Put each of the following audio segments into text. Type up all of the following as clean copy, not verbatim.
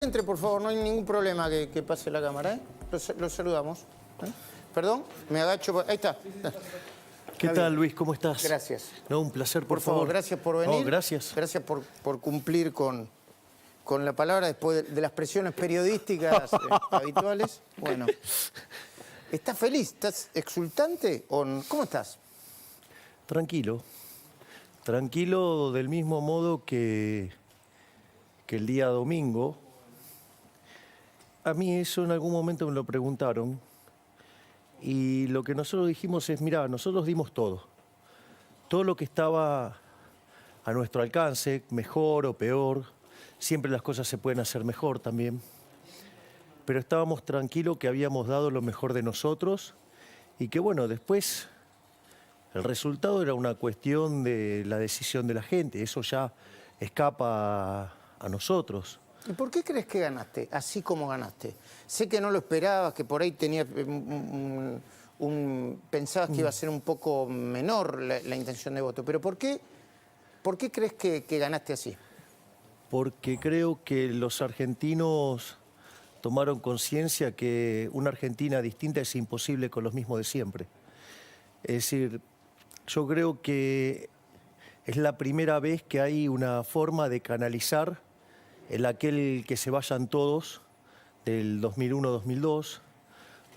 Entre, por favor, no hay ningún problema que pase la cámara, ¿eh? Los saludamos. ¿Eh? Perdón, me agacho. Ahí está. ¿Qué tal, Luis? ¿Cómo estás? Gracias. No, un placer, por favor. Gracias por venir. No, gracias. Gracias por cumplir con la palabra después de las presiones periodísticas habituales. Bueno, ¿estás feliz? ¿Estás exultante? ¿Cómo estás? Tranquilo. Tranquilo del mismo modo que el día domingo. A mí eso en algún momento me lo preguntaron y lo que nosotros dijimos es, mirá, nosotros dimos todo. Todo lo que estaba a nuestro alcance, mejor o peor, siempre las cosas se pueden hacer mejor también, pero estábamos tranquilos que habíamos dado lo mejor de nosotros y que bueno, después el resultado era una cuestión de la decisión de la gente, eso ya escapa a nosotros. ¿Y por qué crees que ganaste, así como ganaste? Sé que no lo esperabas, que por ahí tenías pensabas que iba a ser un poco menor la intención de voto, pero ¿por qué crees que ganaste así? Porque creo que los argentinos tomaron conciencia que una Argentina distinta es imposible con los mismos de siempre. Es decir, yo creo que es la primera vez que hay una forma de canalizar el aquel que se vayan todos del 2001-2002.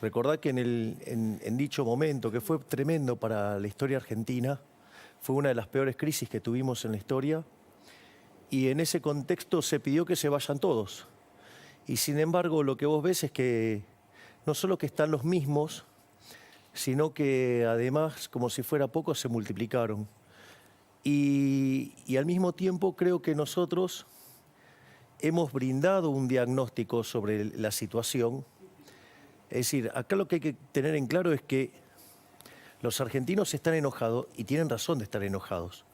Recordad que en dicho momento, que fue tremendo para la historia argentina, fue una de las peores crisis que tuvimos en la historia, y en ese contexto se pidió que se vayan todos. Y sin embargo, lo que vos ves es que no solo que están los mismos, sino que además, como si fuera poco, se multiplicaron. Y al mismo tiempo creo que nosotros hemos brindado un diagnóstico sobre la situación. Es decir, acá lo que hay que tener en claro es que los argentinos están enojados y tienen razón de estar enojados.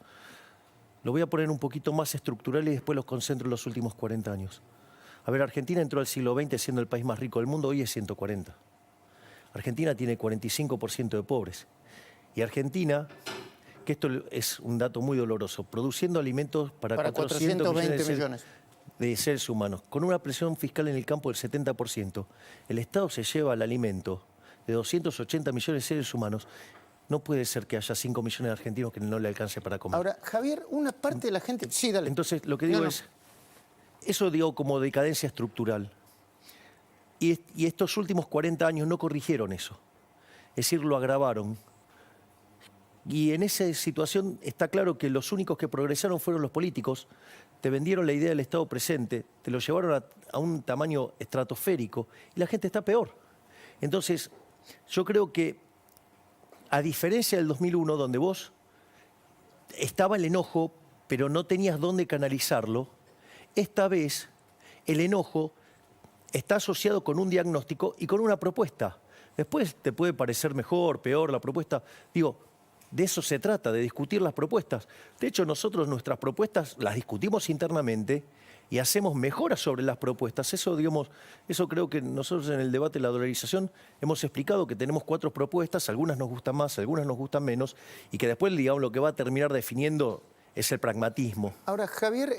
Lo voy a poner un poquito más estructural y después los concentro en los últimos 40 años. A ver, Argentina entró al siglo XX siendo el país más rico del mundo, hoy es 140. Argentina tiene 45% de pobres. Y Argentina, que esto es un dato muy doloroso, produciendo alimentos para 420 millones de seres humanos, con una presión fiscal en el campo del 70%, el Estado se lleva el alimento de 280 millones de seres humanos. No puede ser que haya 5 millones de argentinos que no le alcance para comer. Ahora, Javier, una parte de la gente... Sí, dale. Entonces, lo que digo es, eso digo como decadencia estructural. Y estos últimos 40 años no corrigieron eso. Es decir, lo agravaron. Y en esa situación está claro que los únicos que progresaron fueron los políticos. Te vendieron la idea del Estado presente, te lo llevaron a un tamaño estratosférico y la gente está peor. Entonces, yo creo que, a diferencia del 2001, donde vos estaba el enojo, pero no tenías dónde canalizarlo, esta vez el enojo está asociado con un diagnóstico y con una propuesta. Después te puede parecer mejor, peor la propuesta. Digo, de eso se trata, de discutir las propuestas. De hecho, nosotros nuestras propuestas las discutimos internamente y hacemos mejoras sobre las propuestas. Eso, digamos, eso creo que nosotros en el debate de la dolarización hemos explicado que tenemos 4 propuestas, algunas nos gustan más, algunas nos gustan menos, y que después, digamos, lo que va a terminar definiendo es el pragmatismo. Ahora, Javier,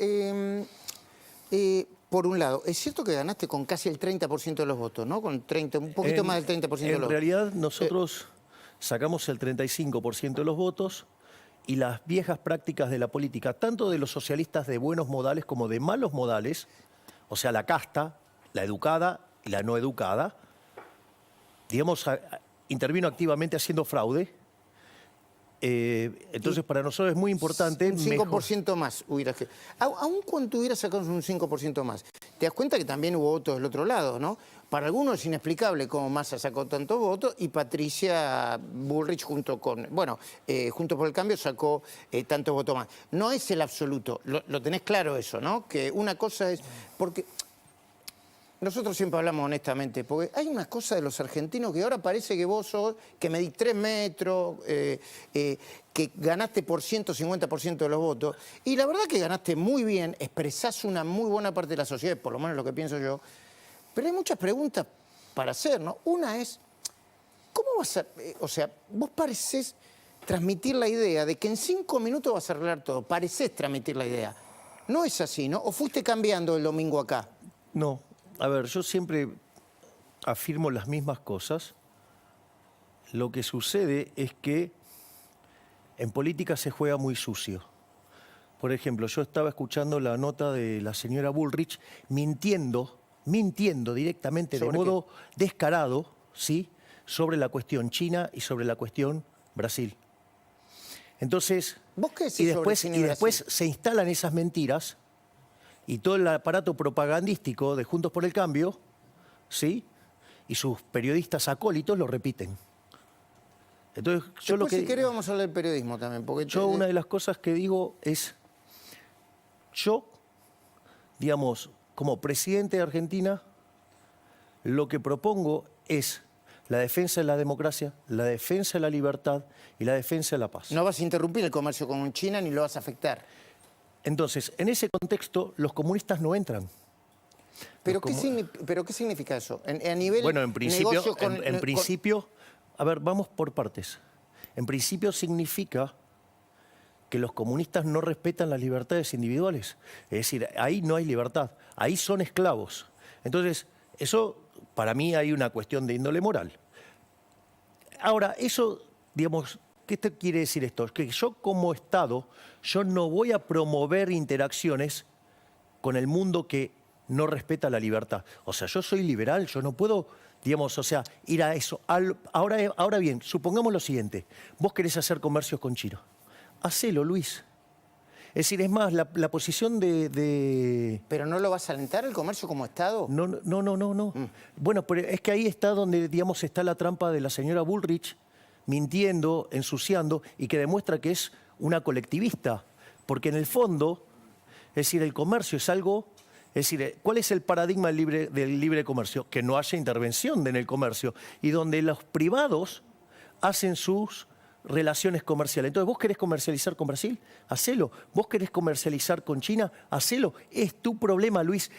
por un lado, es cierto que ganaste con casi el 30% de los votos, ¿no? Con 30, un poquito más del 30% de los votos. En realidad, nosotros sacamos el 35% de los votos y las viejas prácticas de la política, tanto de los socialistas de buenos modales como de malos modales, o sea, la casta, la educada y la no educada, digamos, intervino activamente haciendo fraude. Entonces, para nosotros es muy importante... Un 5% más hubiera... Aún cuando hubieras sacado un 5% más, te das cuenta que también hubo votos del otro lado, ¿no? Para algunos es inexplicable cómo Massa sacó tantos votos y Patricia Bullrich junto por el Cambio sacó tantos votos más. No es el absoluto, lo tenés claro eso, ¿no? Que una cosa es... Porque nosotros siempre hablamos honestamente, porque hay una cosa de los argentinos que ahora parece que vos sos, que medís 3 metros, que ganaste por 150% de los votos, y la verdad que ganaste muy bien, expresás una muy buena parte de la sociedad, por lo menos lo que pienso yo, pero hay muchas preguntas para hacer, ¿no? Una es, ¿cómo vas a...? O sea, vos parecés transmitir la idea de que en 5 minutos vas a arreglar todo, parecés transmitir la idea. No es así, ¿no? ¿O fuiste cambiando el domingo acá? No, a ver, yo siempre afirmo las mismas cosas. Lo que sucede es que en política se juega muy sucio. Por ejemplo, yo estaba escuchando la nota de la señora Bullrich mintiendo directamente, de ¿Sobre modo descarado, ¿sí?, sobre la cuestión China y sobre la cuestión Brasil. Entonces, ¿Vos qué decís y sobre después, China y y después Brasil? se instalan esas mentiras y todo el aparato propagandístico de Juntos por el Cambio, ¿sí?, y sus periodistas acólitos lo repiten. Entonces, yo Después, si querés, vamos a hablar del periodismo también. Porque yo una de las cosas que digo es, yo, digamos, como presidente de Argentina, lo que propongo es la defensa de la democracia, la defensa de la libertad y la defensa de la paz. no vas a interrumpir el comercio con China ni lo vas a afectar. Entonces, en ese contexto, los comunistas no entran. ¿Pero qué significa eso? A nivel Bueno, en principio, negocio en principio, a ver, vamos por partes. En principio significa que los comunistas no respetan las libertades individuales. Es decir, ahí no hay libertad, ahí son esclavos. Entonces, eso, para mí, hay una cuestión de índole moral. Ahora, eso, digamos, ¿qué te quiere decir esto? Que yo como Estado, yo no voy a promover interacciones con el mundo que no respeta la libertad. O sea, yo soy liberal, yo no puedo, digamos, o sea, ir a eso. Ahora bien, supongamos lo siguiente. Vos querés hacer comercios con China. Hacelo, Luis. Es decir, es más, la posición de... ¿Pero no lo vas a alentar el comercio como Estado? No. Bueno, pero es que ahí está donde, digamos, está la trampa de la señora Bullrich, mintiendo, ensuciando, y que demuestra que es una colectivista. Porque en el fondo, es decir, el comercio es algo... Es decir, ¿cuál es el paradigma del libre comercio? Que no haya intervención en el comercio y donde los privados hacen sus relaciones comerciales. Entonces, ¿vos querés comercializar con Brasil? Hacelo. ¿Vos querés comercializar con China? Hacelo. Es tu problema, Luis.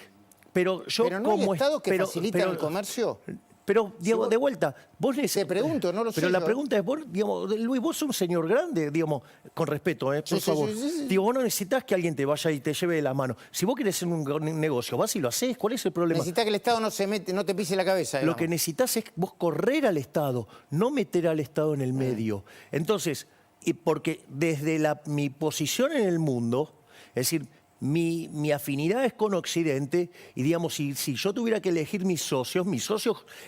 Pero yo ¿Pero no hay como... Estado que facilita el comercio? Pero, Diego, de vuelta, vos Te pregunto, no lo sé Pero la yo. pregunta es, vos, digamos, Luis, vos sos un señor grande, digamos, con respeto, por Sí, favor. sí. Digo, vos no necesitas que alguien te vaya y te lleve de la mano. Si vos querés hacer un negocio, vas y lo hacés, ¿cuál es el problema? Necesitas que el Estado no te pise la cabeza, Lo digamos. que necesitas es vos correr al Estado, no meter al Estado en el medio. Entonces, porque desde mi posición en el mundo, es decir, mi afinidad es con Occidente y, digamos, si yo tuviera que elegir mis socios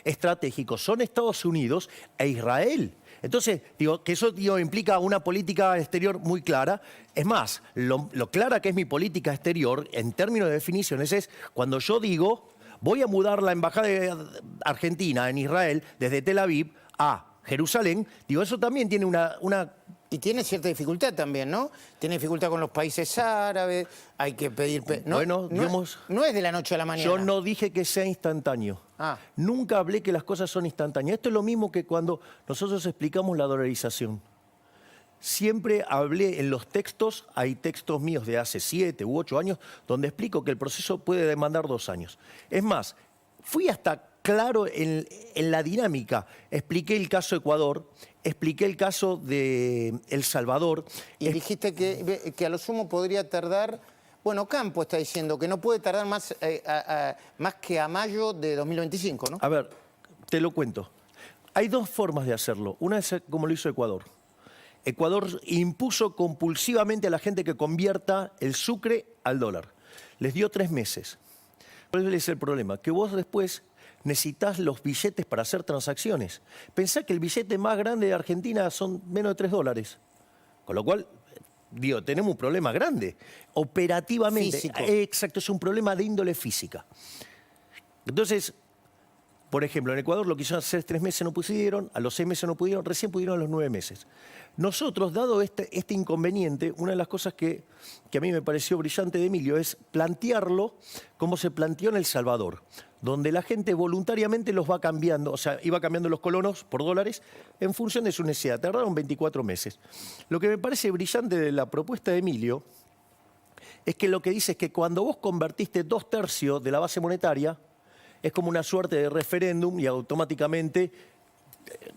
estratégicos son Estados Unidos e Israel. Entonces, digo, que eso implica una política exterior muy clara. Es más, lo clara que es mi política exterior, en términos de definiciones, es cuando yo digo, voy a mudar la embajada de Argentina en Israel desde Tel Aviv a Jerusalén, digo, eso también tiene una... Y tiene cierta dificultad también, ¿no? Tiene dificultad con los países árabes, hay que pedir... Bueno, digamos... No es de la noche a la mañana. Yo no dije que sea instantáneo. Nunca hablé que las cosas son instantáneas. Esto es lo mismo que cuando nosotros explicamos la dolarización. Siempre hablé en los textos, hay textos míos de hace 7 u 8 años, donde explico que el proceso puede demandar 2 años. Es más, fui hasta claro en la dinámica. Expliqué el caso Ecuador, expliqué el caso de El Salvador. Y dijiste que a lo sumo podría tardar... Bueno, Campo está diciendo que no puede tardar más que a mayo de 2025, ¿no? A ver, te lo cuento. Hay 2 formas de hacerlo. Una es como lo hizo Ecuador. Ecuador impuso compulsivamente a la gente que convierta el sucre al dólar. Les dio 3 meses. ¿Cuál es el problema? Que vos después necesitas los billetes para hacer transacciones. Pensá que el billete más grande de Argentina son menos de $3. Con lo cual, digo, tenemos un problema grande. Operativamente. Físico. Exacto, es un problema de índole física. Entonces, por ejemplo, en Ecuador lo quisieron hacer 3 meses, no pudieron, a los 6 meses no pudieron, recién pudieron a los 9 meses. Nosotros, dado este inconveniente, una de las cosas que a mí me pareció brillante de Emilio es plantearlo como se planteó en El Salvador, donde la gente voluntariamente los va cambiando, o sea, iba cambiando los colonos por dólares en función de su necesidad. Tardaron 24 meses. Lo que me parece brillante de la propuesta de Emilio es que lo que dice es que cuando vos convertiste 2/3 de la base monetaria, es como una suerte de referéndum y automáticamente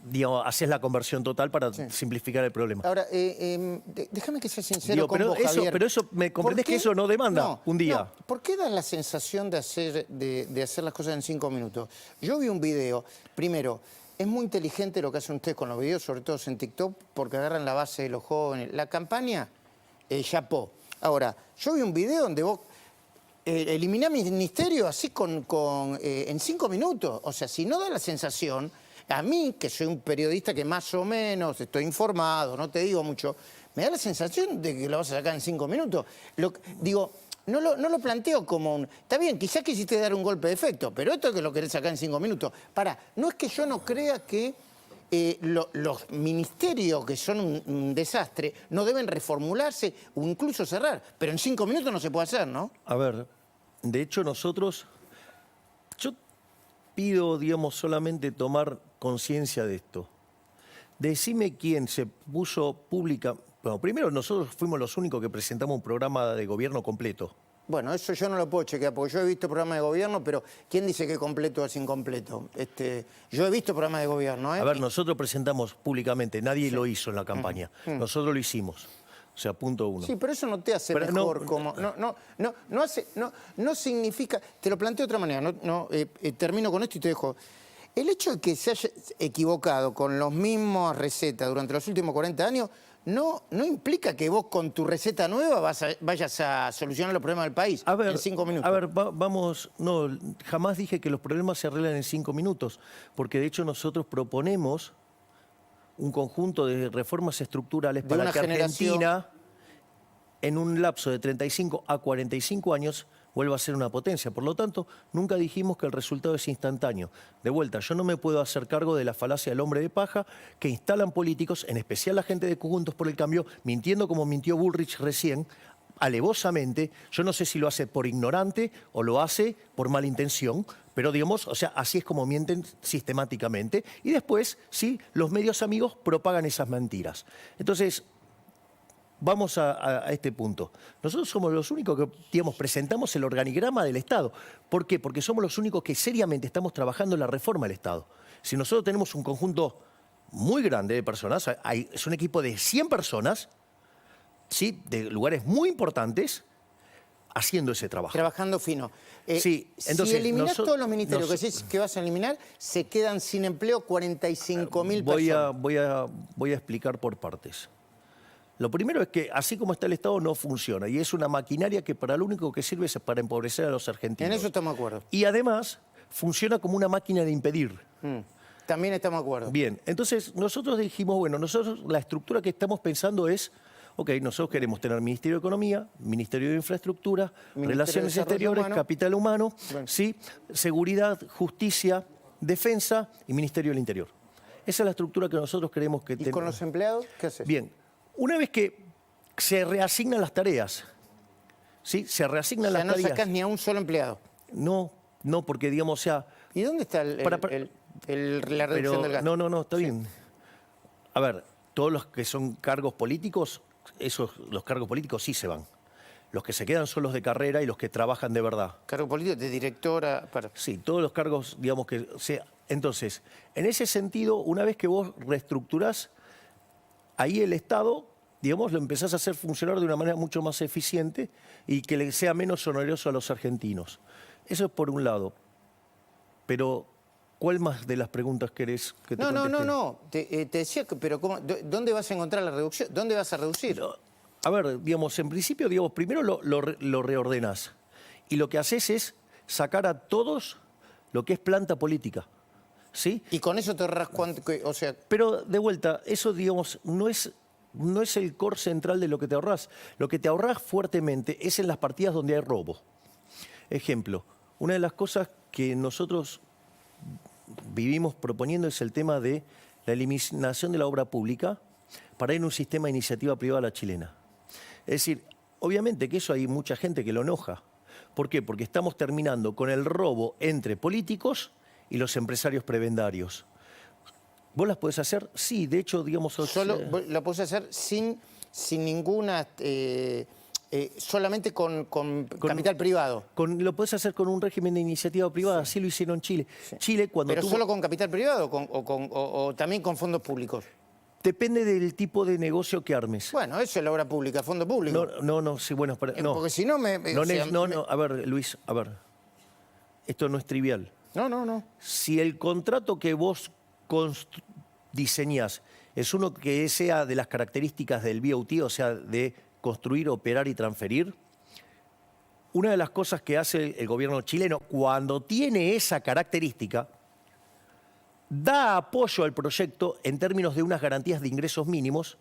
digamos, haces la conversión total para simplificar el problema. Ahora, déjame que sea sincero Digo, con pero vos, eso, Javier. pero eso, ¿me comprendés ¿Por qué? que eso no demanda un día? No. ¿Por qué das la sensación de hacer las cosas en 5 minutos? Yo vi un video, primero, es muy inteligente lo que hacen ustedes con los videos, sobre todo en TikTok, porque agarran la base de los jóvenes. La campaña, chapó. Ahora, yo vi un video donde vos eliminás ministerio así en 5 minutos. O sea, si no da la sensación, a mí, que soy un periodista que más o menos estoy informado, no te digo mucho, me da la sensación de que lo vas a sacar en 5 minutos. Digo, no lo planteo como un... Está bien, quizás quisiste dar un golpe de efecto, pero esto es que lo querés sacar en 5 minutos. Pará, no es que yo no crea que los ministerios, que son un desastre, no deben reformularse o incluso cerrar, pero en 5 minutos no se puede hacer, ¿no? A ver, de hecho nosotros, yo pido, digamos, solamente tomar conciencia de esto. Decime quién se puso pública... Bueno, primero nosotros fuimos los únicos que presentamos un programa de gobierno completo. Bueno, eso yo no lo puedo chequear, porque yo he visto programas de gobierno, pero ¿quién dice que completo es incompleto? Yo he visto programas de gobierno, ¿eh? A ver, nosotros presentamos públicamente, nadie lo hizo en la campaña. Nosotros lo hicimos. O sea, punto uno. Sí, pero eso no te hace mejor como... No significa... Te lo planteo de otra manera, termino con esto y te dejo... El hecho de que se haya equivocado con las mismas recetas durante los últimos 40 años no implica que vos con tu receta nueva vayas a solucionar los problemas del país en 5 minutos. A ver, vamos... No, jamás dije que los problemas se arreglan en 5 minutos, porque de hecho nosotros proponemos un conjunto de reformas estructurales para que Argentina, en un lapso de 35 a 45 años, vuelva a ser una potencia. Por lo tanto, nunca dijimos que el resultado es instantáneo. De vuelta, yo no me puedo hacer cargo de la falacia del hombre de paja que instalan políticos, en especial la gente de Juntos por el Cambio, mintiendo como mintió Bullrich recién, alevosamente. Yo no sé si lo hace por ignorante o lo hace por mala intención, pero digamos, o sea, así es como mienten sistemáticamente. Y después, sí, los medios amigos propagan esas mentiras. Entonces, vamos a este punto. Nosotros somos los únicos que, digamos, presentamos el organigrama del Estado. ¿Por qué? Porque somos los únicos que seriamente estamos trabajando en la reforma del Estado. Si nosotros tenemos un conjunto muy grande de personas, es un equipo de 100 personas, ¿sí?, de lugares muy importantes, haciendo ese trabajo. Trabajando fino. Sí, entonces, si eliminás todos los ministerios que decís que vas a eliminar, se quedan sin empleo 45.000 personas. Voy a explicar por partes. Lo primero es que, así como está el Estado, no funciona. Y es una maquinaria que para lo único que sirve es para empobrecer a los argentinos. En eso estamos de acuerdo. Y además, funciona como una máquina de impedir. También estamos de acuerdo. Bien, entonces nosotros dijimos, bueno, nosotros la estructura que estamos pensando es, ok, nosotros queremos tener Ministerio de Economía, Ministerio de Infraestructura, Relaciones Exteriores, Capital Humano, ¿sí?, Seguridad, Justicia, Defensa y Ministerio del Interior. Esa es la estructura que nosotros queremos que ¿Y con los empleados qué haces? Bien. Una vez que se reasignan las tareas, ¿sí? Se reasignan las tareas. No sacás ni a un solo empleado. No, porque digamos, o sea... ¿Y dónde está la reducción del gasto? No, está bien. A ver, todos los que son cargos políticos, los cargos políticos sí se van. Los que se quedan son los de carrera y los que trabajan de verdad. Cargo político, de directora... Sí, todos los cargos, digamos que... Entonces, en ese sentido, una vez que vos reestructurás, ahí el Estado, digamos, lo empezás a hacer funcionar de una manera mucho más eficiente y que le sea menos oneroso a los argentinos. Eso es por un lado. Pero, ¿cuál más de las preguntas querés que te conteste? No. Te decía, pero ¿dónde vas a encontrar la reducción? ¿Dónde vas a reducir? A ver, digamos, en principio, digamos, primero lo reordenás. Y lo que haces es sacar a todos lo que es planta política. ¿Sí? Y con eso te ahorras cuánto, o sea... Pero, de vuelta, eso, digamos, no es el core central de lo que te ahorrás. Lo que te ahorrás fuertemente es en las partidas donde hay robo. Ejemplo, una de las cosas que nosotros vivimos proponiendo es el tema de la eliminación de la obra pública para ir a un sistema de iniciativa privada a la chilena. Es decir, obviamente que eso hay mucha gente que lo enoja. ¿Por qué? Porque estamos terminando con el robo entre políticos y los empresarios prebendarios. ¿Vos las podés hacer? Sí, de hecho, digamos... Solo la podés hacer sin ninguna solamente con capital privado. Lo podés hacer con un régimen de iniciativa privada, así lo hicieron en Chile. Chile cuando ¿Pero tuvo... solo con capital privado o también con fondos públicos? Depende del tipo de negocio que armes. Bueno, eso es la obra pública, fondo público. No, sí, bueno, no. Porque si no me... o sea, No, a ver, Luis, a ver. Esto no es trivial. No. Si el contrato que vos diseñás es uno que sea de las características del BOT, o sea, de construir, operar y transferir, una de las cosas que hace el gobierno chileno cuando tiene esa característica, da apoyo al proyecto en términos de unas garantías de ingresos mínimos,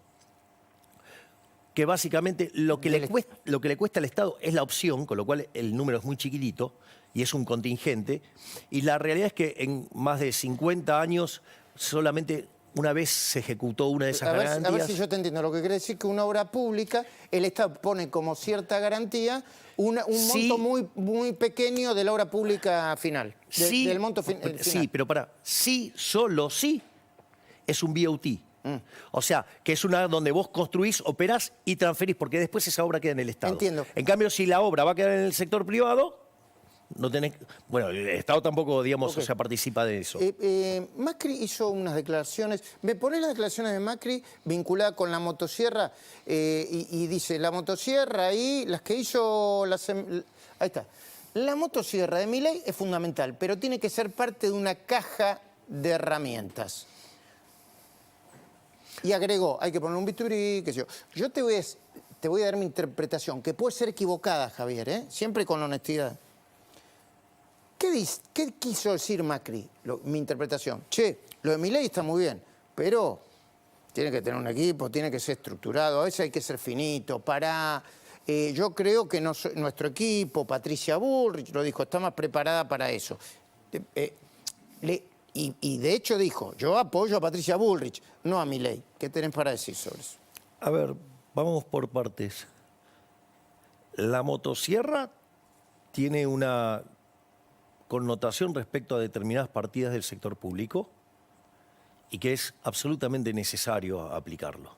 que básicamente lo que le cuesta al Estado es la opción, con lo cual el número es muy chiquitito y es un contingente, y la realidad es que en más de 50 años solamente una vez se ejecutó una de esas garantías. A ver si yo te entiendo. Lo que quiere decir que una obra pública, el Estado pone como cierta garantía un monto muy pequeño de la obra pública final. Del monto final. Sí, pero solo sí es un BOT. O sea, que es una donde vos construís, operás y transferís, porque después esa obra queda en el Estado. Entiendo. En cambio, si la obra va a quedar en el sector privado, no tenés... Bueno, el Estado tampoco, digamos, o sea, participa de eso. Macri hizo unas declaraciones. ¿Me ponés las declaraciones de Macri vinculadas con la motosierra? Y dice, la motosierra y las que hizo... Ahí está. La motosierra de Milei es fundamental, pero tiene que ser parte de una caja de herramientas. Y agregó, hay que poner un bisturí, qué sé yo. Yo te voy a dar mi interpretación, que puede ser equivocada, Javier, siempre con honestidad. ¿Qué quiso decir Macri? Mi interpretación. Che, lo de Milei está muy bien, pero tiene que tener un equipo, tiene que ser estructurado, a veces hay que ser finito, yo creo que nuestro equipo, Patricia Bullrich, lo dijo, está más preparada para eso. Y de hecho dijo, yo apoyo a Patricia Bullrich, no a Milei. ¿Qué tenés para decir sobre eso? A ver, vamos por partes. La motosierra tiene una connotación respecto a determinadas partidas del sector público y que es absolutamente necesario aplicarlo.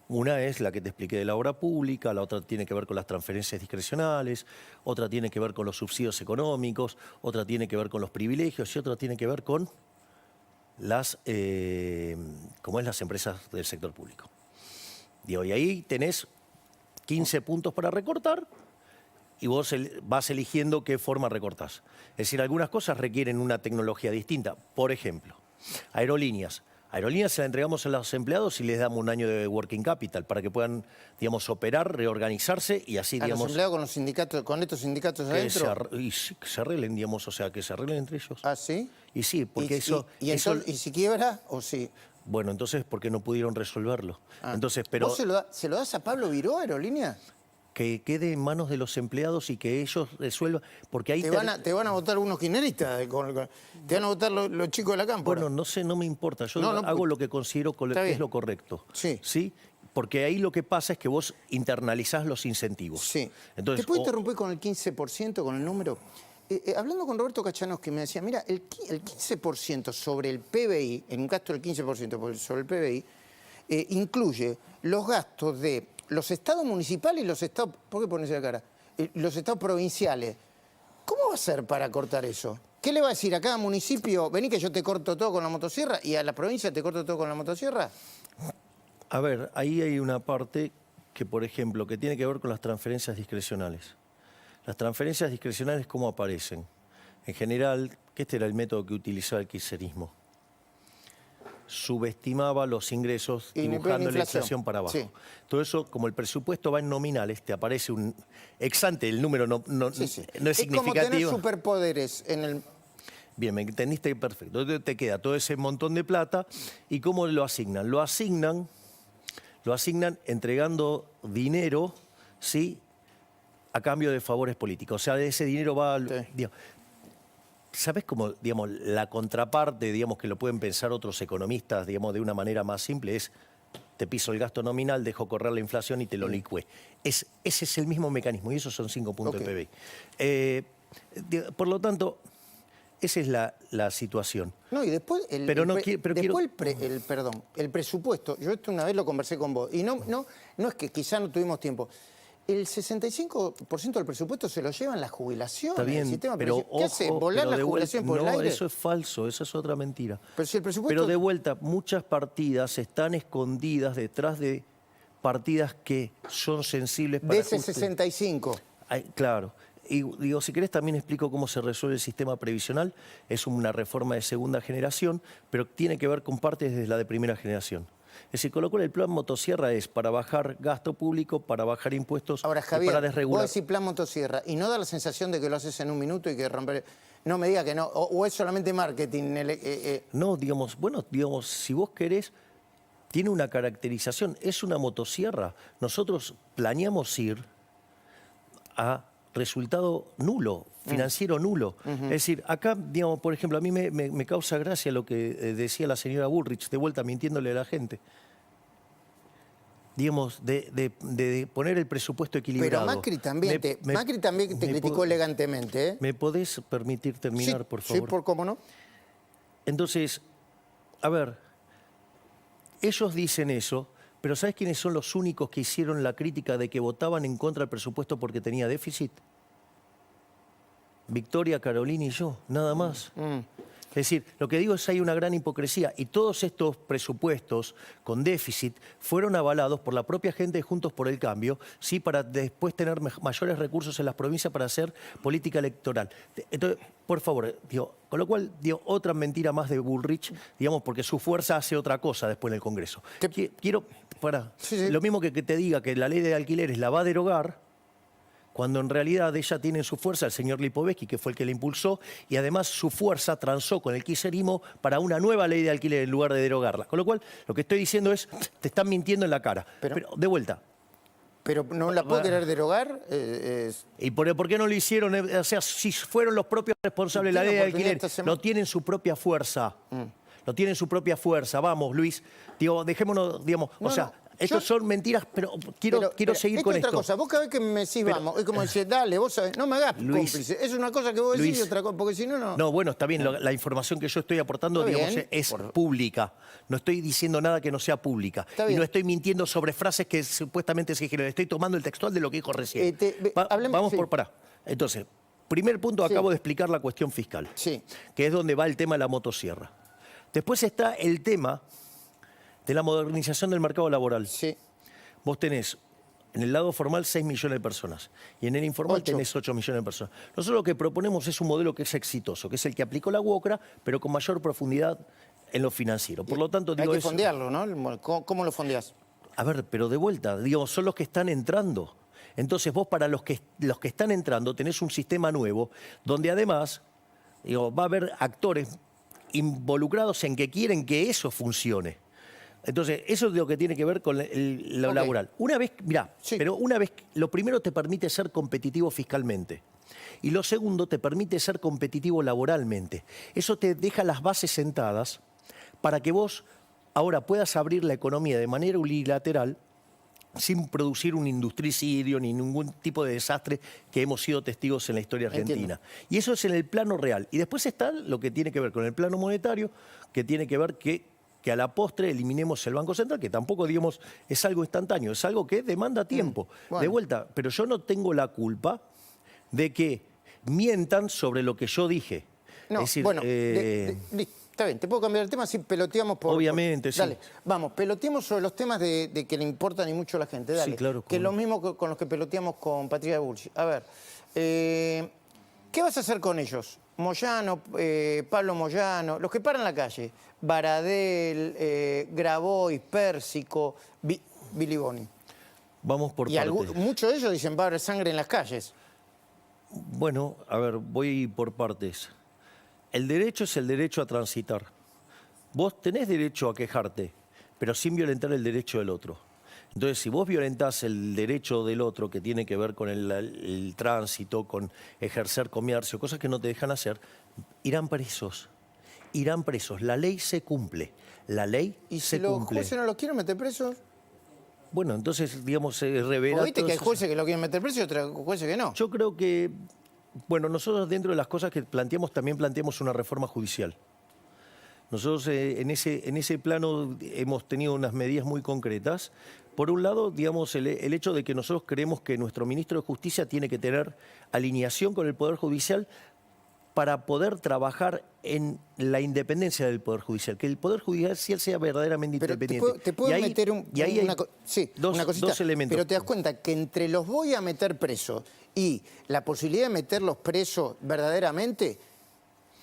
Una es la que te expliqué de la obra pública, la otra tiene que ver con las transferencias discrecionales, otra tiene que ver con los subsidios económicos, otra tiene que ver con los privilegios y otra tiene que ver con las empresas del sector público. Digo, y ahí tenés 15 puntos para recortar y vos vas eligiendo qué forma recortás. Es decir, algunas cosas requieren una tecnología distinta. Por ejemplo, aerolíneas. Aerolíneas se la entregamos a los empleados y les damos un año de working capital para que puedan, digamos, operar, reorganizarse y así, digamos... ¿A los empleados con los sindicatos, con estos sindicatos adentro? Y sí, que se arreglen, digamos, o sea, que se arreglen entre ellos. ¿Ah, sí? Y sí, porque ¿Y si quiebra o sí? Bueno, entonces, ¿por qué no pudieron resolverlo? Entonces, pero... ¿Vos se lo das a Pablo Viró, Aerolínea? Que quede en manos de los empleados y que ellos resuelvan, porque ahí... Te van a votar algunos kirchneristas, te van a votar los chicos de la cámpora. Bueno, no sé, no me importa, yo hago lo que considero que es lo correcto. Sí. Porque ahí lo que pasa es que vos internalizás los incentivos. Sí. Entonces, ¿Te puedo interrumpir con el 15%, con el número? Hablando con Roberto Kachanowski, me decía, mira, el 15% sobre el PBI, en un gasto del 15% sobre el PBI, incluye los gastos de los estados municipales y los estados... ¿Por qué pones la cara? Los estados provinciales. ¿Cómo va a ser para cortar eso? ¿Qué le va a decir a cada municipio? Vení que yo te corto todo con la motosierra y a la provincia te corto todo con la motosierra. A ver, ahí hay una parte que, por ejemplo, que tiene que ver con las transferencias discrecionales. Las transferencias discrecionales, ¿cómo aparecen? En general, que este era el método que utilizaba el kirchnerismo. Subestimaba los ingresos dibujando la inflación para abajo. Sí. Todo eso, como el presupuesto va en nominales, te aparece un ex ante, el número no es significativo. Es como tener superpoderes en el... Bien, me entendiste perfecto. Entonces te queda todo ese montón de plata y ¿cómo lo asignan? Lo asignan entregando dinero, ¿sí?, a cambio de favores políticos. O sea, ese dinero va... Digamos, ¿sabés cómo, digamos, la contraparte, digamos, que lo pueden pensar otros economistas, digamos, de una manera más simple, es te piso el gasto nominal, dejo correr la inflación y te lo licué? Ese es el mismo mecanismo y esos son 5 puntos de PBI. Por lo tanto, esa es la situación. No, y después el presupuesto, yo esto una vez lo conversé con vos, y no es que quizá no tuvimos tiempo. El 65% del presupuesto se lo llevan las jubilaciones. Está bien, el sistema pero previsional. ¿Qué hace? ojo, ¿Volar pero la de jubilación vuelta, por el no, aire? eso es falso, esa es otra mentira. Pero si el presupuesto... Pero de vuelta, muchas partidas están escondidas detrás de partidas que son sensibles para de ese ajuste. 65. Ay, claro. Y digo, si querés también explico cómo se resuelve el sistema previsional. Es una reforma de segunda generación, pero tiene que ver con partes desde la de primera generación. Es decir, con lo cual el plan motosierra es para bajar gasto público, para bajar impuestos Ahora, y Javier, para desregular. vos decís plan motosierra y no da la sensación de que lo haces en un minuto y que romper... No me diga que no, o es solamente marketing. No, digamos, bueno, digamos, si vos querés, tiene una caracterización, es una motosierra. Nosotros planeamos ir a resultado nulo, financiero nulo. Es decir, acá, digamos, por ejemplo, a mí me causa gracia lo que decía la señora Bullrich, de vuelta mintiéndole a la gente. Digamos, de poner el presupuesto equilibrado. Pero Macri también te criticó elegantemente, ¿eh? ¿Me podés permitir terminar, Sí, por favor? Sí, por cómo no. Entonces, a ver, ellos dicen eso, pero ¿sabes quiénes son los únicos que hicieron la crítica de que votaban en contra del presupuesto porque tenía déficit? Victoria, Carolina y yo, nada más. Es decir, lo que digo es que hay una gran hipocresía y todos estos presupuestos con déficit fueron avalados por la propia gente de Juntos por el Cambio, ¿sí? Para después tener mayores recursos en las provincias para hacer política electoral. Entonces, por favor, digo, con lo cual, digo, otra mentira más de Bullrich, digamos, porque su fuerza hace otra cosa después en el Congreso. Quiero, lo mismo que te diga que la ley de alquileres la va a derogar, cuando en realidad ella tiene en su fuerza al señor Lipovetsky, que fue el que la impulsó, y además su fuerza transó con el kirchnerismo para una nueva ley de alquiler en lugar de derogarla. Con lo cual, lo que estoy diciendo es, te están mintiendo en la cara. Pero de vuelta. ¿Pero no la puedo querer derogar? ¿Y por qué no lo hicieron? O sea, si fueron los propios responsables de la ley de alquiler, no tienen su propia fuerza. No tienen su propia fuerza. Vamos, Luis, digo, dejémonos, digamos, Estos son mentiras, pero quiero seguir con esto. Otra cosa, vos cada vez que me decís vamos, es como decir, dale, vos sabés, no me hagas cómplice. Es una cosa que vos decís y otra cosa, porque si no, no. No, bueno, está bien, la información que yo estoy aportando, digamos, es pública. No estoy diciendo nada que no sea pública. Y no estoy mintiendo sobre frases que supuestamente se dijeron. Estoy tomando el textual de lo que dijo recién. Vamos por pará. Entonces, primer punto, acabo de explicar la cuestión fiscal, que es donde va el tema de la motosierra. Después está el tema de la modernización del mercado laboral. Vos tenés en el lado formal 6 millones de personas y en el informal tenés 8 millones de personas. Nosotros lo que proponemos es un modelo que es exitoso, que es el que aplicó la UOCRA, pero con mayor profundidad en lo financiero. Por lo tanto, digo, hay que fondearlo, ¿no? ¿Cómo lo fondeás? A ver, pero de vuelta, digamos, son los que están entrando. Entonces vos para los que están entrando tenés un sistema nuevo donde además va a haber actores involucrados en que quieren que eso funcione. Entonces, eso es lo que tiene que ver con lo laboral. Una vez, mirá, pero una vez, lo primero te permite ser competitivo fiscalmente. Y lo segundo te permite ser competitivo laboralmente. Eso te deja las bases sentadas para que vos ahora puedas abrir la economía de manera unilateral sin producir un industricidio ni ningún tipo de desastre que hemos sido testigos en la historia argentina. Y eso es en el plano real. Y después está lo que tiene que ver con el plano monetario, que tiene que ver que a la postre eliminemos el Banco Central, que tampoco, digamos, es algo instantáneo, es algo que demanda tiempo. De vuelta, pero yo no tengo la culpa de que mientan sobre lo que yo dije. No, es decir, bueno, está bien, te puedo cambiar el tema si peloteamos por... Obviamente, sí. Dale, vamos, peloteemos sobre los temas de que le importan y mucho a la gente, dale. Sí, claro. Que es lo mismo con los que peloteamos con Patricia Bullrich. A ver, ¿qué vas a hacer con ellos? Moyano, Pablo Moyano, los que paran la calle, Baradel, Grabois, Pérsico, Billy Boni. Vamos por partes. Muchos de ellos dicen va a haber sangre en las calles. Bueno, a ver, voy por partes. El derecho es el derecho a transitar. Vos tenés derecho a quejarte, pero sin violentar el derecho del otro. Entonces, si vos violentás el derecho del otro, que tiene que ver con el tránsito, con ejercer comercio, cosas que no te dejan hacer, irán presos. Irán presos. La ley se cumple. La ley se cumple. ¿Y si los jueces no los quieren meter presos? Bueno, entonces, digamos, revela... ¿Viste que hay jueces que lo quieren meter preso y otros jueces que no? Yo creo que, bueno, nosotros dentro de las cosas que planteamos, también planteamos una reforma judicial. Nosotros en ese plano hemos tenido unas medidas muy concretas. Por un lado, digamos, el hecho de que nosotros creemos que nuestro ministro de Justicia tiene que tener alineación con el Poder Judicial para poder trabajar en la independencia del Poder Judicial, que el Poder Judicial sea verdaderamente Pero independiente. te puedo meter una cosita, dos elementos. pero te das cuenta que entre los voy a meter presos y la posibilidad de meterlos presos verdaderamente,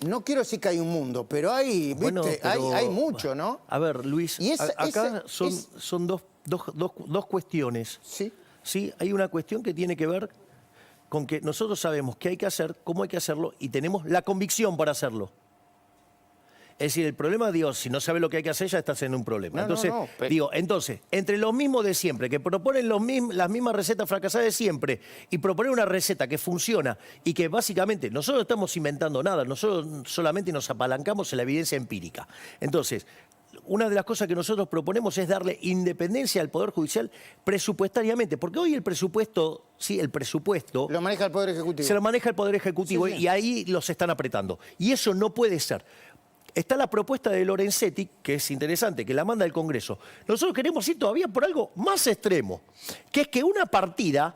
no quiero decir que hay un mundo, pero hay, ¿viste? Bueno, pero, hay mucho, ¿no? A ver, Luis, Y acá son dos cuestiones. Sí. Sí, hay una cuestión que tiene que ver con que nosotros sabemos qué hay que hacer, cómo hay que hacerlo y tenemos la convicción para hacerlo. Es decir, el problema, digo, si no sabes lo que hay que hacer, ya estás en un problema. Entonces, entonces, entre los mismos de siempre, que proponen las mismas recetas fracasadas de siempre, y proponer una receta que funciona y que básicamente nosotros no estamos inventando nada, nosotros solamente nos apalancamos en la evidencia empírica. Entonces, una de las cosas que nosotros proponemos es darle independencia al Poder Judicial presupuestariamente, porque hoy el presupuesto, sí, el presupuesto... Lo maneja el Poder Ejecutivo. Se lo maneja el Poder Ejecutivo, sí, sí. Y ahí los están apretando. Y eso no puede ser. Está la propuesta de Lorenzetti, que es interesante, que la manda el Congreso. Nosotros queremos ir todavía por algo más extremo, que es que una partida,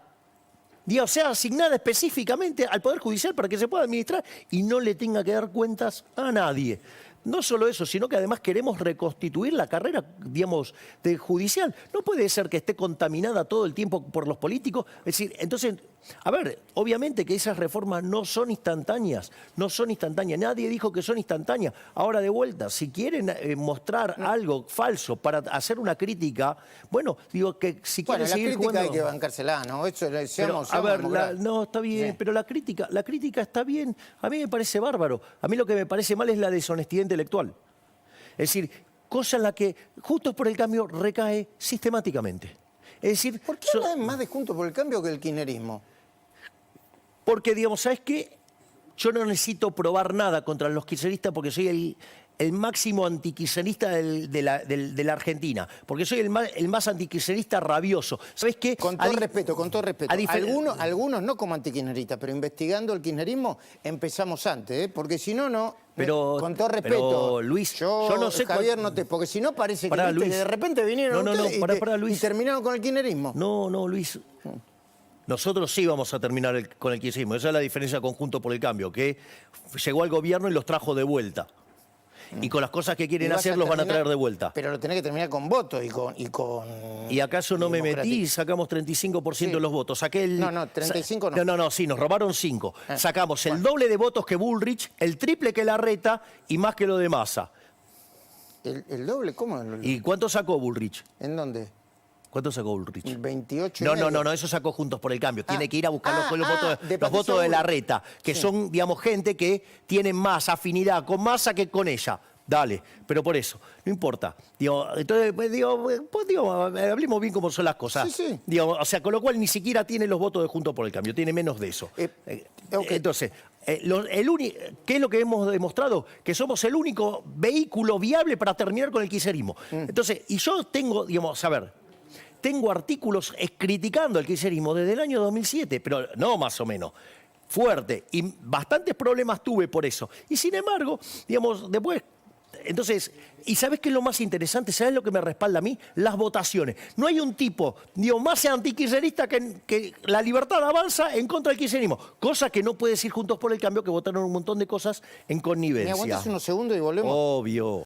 digamos, sea asignada específicamente al Poder Judicial para que se pueda administrar y no le tenga que dar cuentas a nadie. No solo eso, sino que además queremos reconstituir la carrera, digamos, de judicial. No puede ser que esté contaminada todo el tiempo por los políticos. Es decir, entonces, a ver, obviamente que esas reformas no son instantáneas, no son instantáneas. Nadie dijo que son instantáneas. Ahora, de vuelta, si quieren mostrar algo falso para hacer una crítica, bueno, digo que si quieren seguir jugando... Bueno, la crítica hay que bancársela, ¿no? Eso, a ver, no, está bien, sí. Pero la crítica está bien. A mí me parece bárbaro. A mí lo que me parece mal es la deshonestidad intelectual. Es decir, cosa en la que Juntos por el Cambio recae sistemáticamente. Es decir, ¿por qué hablan más de Juntos por el Cambio que el kirchnerismo? Porque, digamos, ¿sabes qué? Yo no necesito probar nada contra los kirchneristas porque soy el máximo antikirchnerista de la Argentina, porque soy el más antikirchnerista rabioso. ¿Sabes qué? Con todo respeto. Algunos no como antikirchneristas, pero investigando el kirchnerismo empezamos antes, ¿eh? Porque si no, pero, con todo respeto. Pero, Luis, yo no sé Javier, porque si no parece que de repente vinieron y terminaron con el kirchnerismo. No, Luis. Nosotros sí vamos a terminar con el kirchnerismo. Esa es la diferencia con Juntos por el Cambio, que llegó al gobierno y los trajo de vuelta. Y con las cosas que quieren hacer los van a traer de vuelta. Pero lo tenés que terminar con votos ¿Y acaso no me metí y sacamos 35% de los votos? Saqué el... No, 35 no. No, sí, nos robaron 5. Sacamos el doble de votos que Bullrich, el triple que Larreta y más que lo de Massa. ¿El doble? ¿Cómo? ¿Y cuánto sacó Bullrich? ¿En dónde? ¿Cuánto sacó Bullrich? 28. No, eso sacó Juntos por el Cambio. Tiene que ir a buscar los votos de Larreta, que son, digamos, gente que tiene más afinidad con Massa que con ella. Dale, pero por eso, no importa. Entonces, hablemos bien cómo son las cosas. Sí. O sea, con lo cual ni siquiera tiene los votos de Juntos por el Cambio, tiene menos de eso. Entonces, ¿qué es lo que hemos demostrado? Que somos el único vehículo viable para terminar con el kirchnerismo. Entonces, y yo tengo, tengo artículos criticando el kirchnerismo desde el año 2007, pero no más o menos. Fuerte. Y bastantes problemas tuve por eso. Y sin embargo, después... Entonces, ¿y sabes qué es lo más interesante? ¿Sabes lo que me respalda a mí? Las votaciones. No hay un tipo, más antikirchnerista que La Libertad Avanza en contra del kirchnerismo. Cosa que no puede decir Juntos por el Cambio, que votaron un montón de cosas en connivencia. ¿Me aguantas unos segundos y volvemos? Obvio.